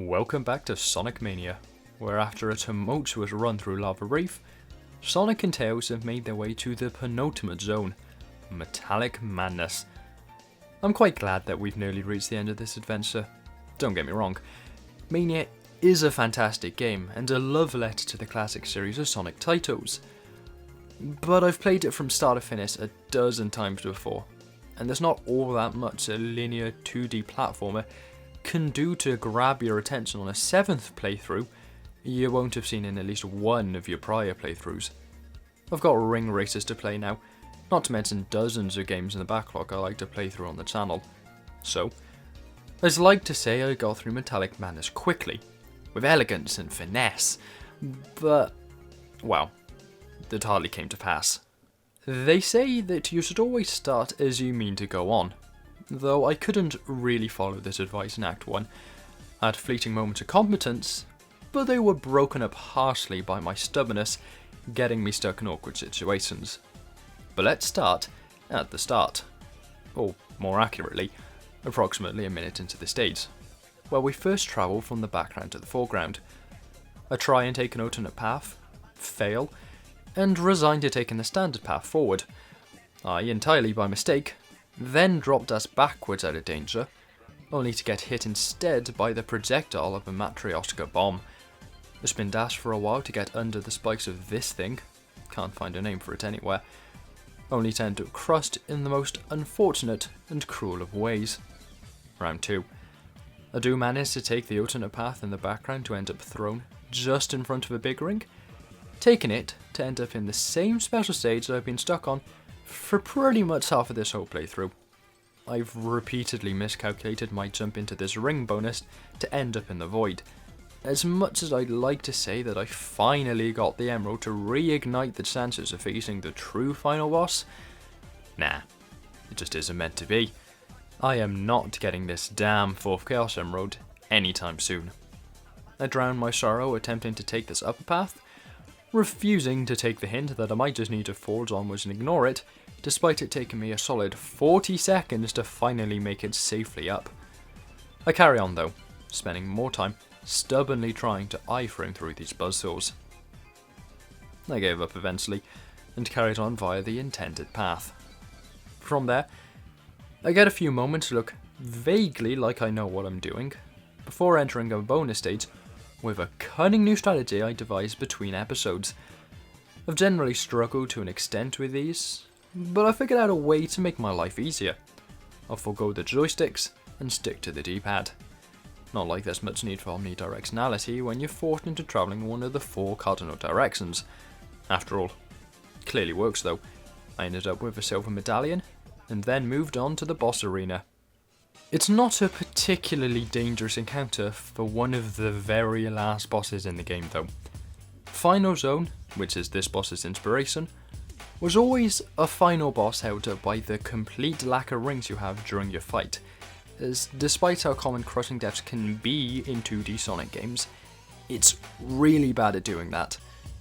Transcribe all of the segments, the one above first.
Welcome back to Sonic Mania, where after a tumultuous run through Lava Reef, Sonic and Tails have made their way to the penultimate zone, Metallic Madness. I'm quite glad that we've nearly reached the end of this adventure. Don't get me wrong, Mania is a fantastic game and a love letter to the classic series of Sonic titles. But I've played it from start to finish a dozen times before, and there's not all that much a linear 2D platformer can do to grab your attention on a 7th playthrough you won't have seen in at least one of your prior playthroughs. I've got ring races to play now, not to mention dozens of games in the backlog I like to play through on the channel. So, I'd like to say I got through Metallic Madness quickly, with elegance and finesse, but, well, that hardly came to pass. They say that you should always start as you mean to go on, though I couldn't really follow this advice in Act 1. I had fleeting moments of competence, but they were broken up harshly by my stubbornness, getting me stuck in awkward situations. But let's start at the start, or more accurately, approximately a minute into the stage, where we first travel from the background to the foreground. I try and take an alternate path, fail, and resign to taking the standard path forward. I, entirely by mistake, then dropped us backwards out of danger, only to get hit instead by the projectile of a Matryoshka bomb. I spin dash for a while to get under the spikes of this thing, can't find a name for it anywhere, only to end up crushed in the most unfortunate and cruel of ways. Round 2. I do manage to take the alternate path in the background to end up thrown just in front of a big ring, taking it to end up in the same special stage that I've been stuck on for pretty much half of this whole playthrough. I've repeatedly miscalculated my jump into this ring bonus to end up in the void. As much as I'd like to say that I finally got the emerald to reignite the chances of facing the true final boss, nah, it just isn't meant to be. I am not getting this damn 4th Chaos Emerald anytime soon. I drown my sorrow attempting to take this upper path, refusing to take the hint that I might just need to forge onwards and ignore it, despite it taking me a solid 40 seconds to finally make it safely up. I carry on though, spending more time stubbornly trying to iframe through these buzzsaws. I gave up eventually, and carried on via the intended path. From there, I get a few moments to look vaguely like I know what I'm doing, before entering a bonus stage with a cunning new strategy I devised between episodes. I've generally struggled to an extent with these, but I figured out a way to make my life easier. I'll forego the joysticks and stick to the D-pad. Not like there's much need for omnidirectionality when you're forced into travelling one of the 4 cardinal directions. After all, clearly works though. I ended up with a silver medallion, and then moved on to the boss arena. It's not a particularly dangerous encounter for one of the very last bosses in the game though. Final Zone, which is this boss's inspiration, was always a final boss held up by the complete lack of rings you have during your fight, as despite how common crushing deaths can be in 2D Sonic games, it's really bad at doing that,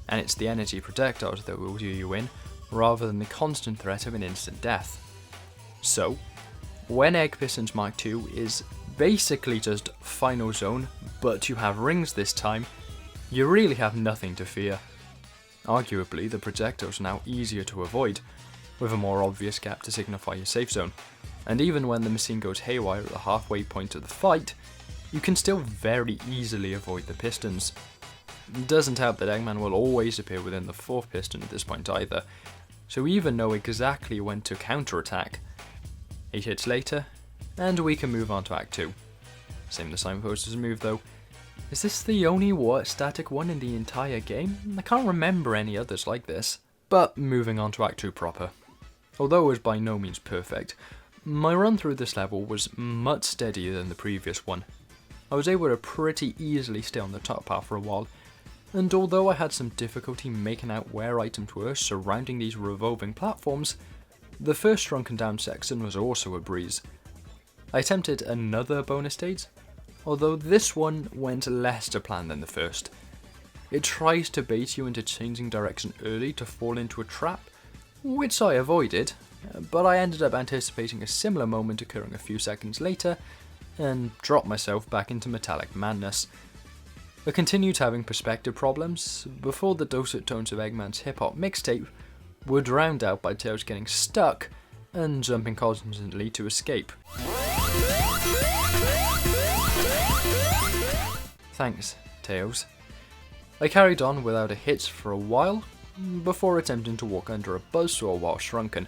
and it's the energy projectiles that will do you in, rather than the constant threat of an instant death. So, when Egg Pistons Mark II is basically just Final Zone, but you have rings this time, you really have nothing to fear. Arguably, the projectiles are now easier to avoid, with a more obvious gap to signify your safe zone, and even when the machine goes haywire at the halfway point of the fight, you can still very easily avoid the pistons. It doesn't help that Eggman will always appear within the 4th piston at this point either, so we even know exactly when to counterattack. 8 hits later, and we can move on to Act 2. Same the signpost as move though. Is this the only static one in the entire game? I can't remember any others like this. But moving on to Act 2 proper. Although it was by no means perfect, my run through this level was much steadier than the previous one. I was able to pretty easily stay on the top path for a while, and although I had some difficulty making out where items were surrounding these revolving platforms, the first shrunken down section was also a breeze. I attempted another bonus stage, although this one went less to plan than the first. It tries to bait you into changing direction early to fall into a trap, which I avoided, but I ended up anticipating a similar moment occurring a few seconds later, and dropped myself back into metallic madness. I continued having perspective problems before the dulcet tones of Eggman's hip-hop mixtape were drowned out by Tails getting stuck and jumping constantly to escape. Thanks, Tails. I carried on without a hitch for a while, before attempting to walk under a buzzsaw while shrunken.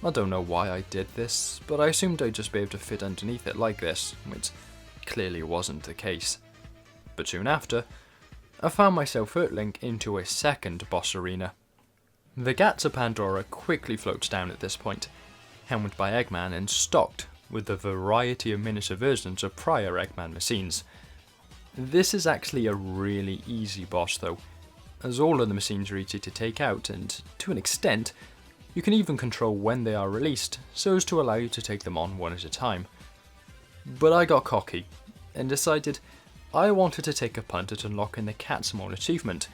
I don't know why I did this, but I assumed I'd just be able to fit underneath it like this, which clearly wasn't the case. But soon after, I found myself hurtling into a second boss arena. The Gates of Pandora quickly floats down at this point, helmed by Eggman and stocked with a variety of miniature versions of prior Eggman machines. This is actually a really easy boss though, as all of the machines are easy to take out, and to an extent, you can even control when they are released so as to allow you to take them on one at a time. But I got cocky and decided I wanted to take a punt at unlocking the Catsmall achievement,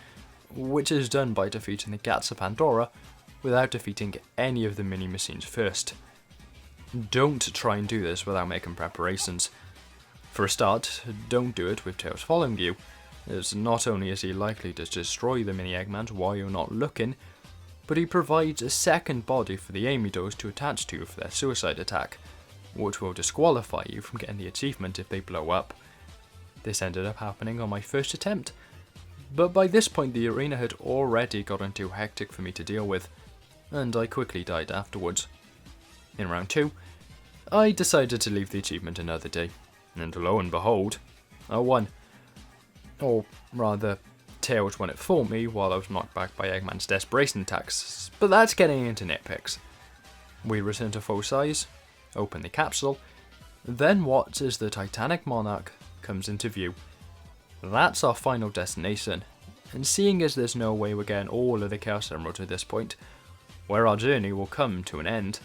which is done by defeating the Gates of Pandora without defeating any of the mini machines first. Don't try and do this without making preparations. For a start, don't do it with Tails following you, as not only is he likely to destroy the mini Eggmans while you're not looking, but he provides a second body for the Amy dolls to attach to for their suicide attack, which will disqualify you from getting the achievement if they blow up. This ended up happening on my first attempt, but by this point the arena had already gotten too hectic for me to deal with, and I quickly died afterwards. In round 2, I decided to leave the achievement another day, and lo and behold, I won. Or rather, Tails won it for me while I was knocked back by Eggman's desperation attacks, but that's getting into nitpicks. We return to full size, open the capsule, then watch as the Titanic Monarch comes into view. That's our final destination, and seeing as there's no way we're getting all of the Chaos Emeralds at this point, where our journey will come to an end,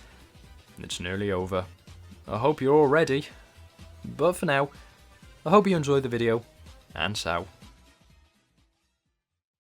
it's nearly over. I hope you're all ready, but for now, I hope you enjoyed the video, and ciao.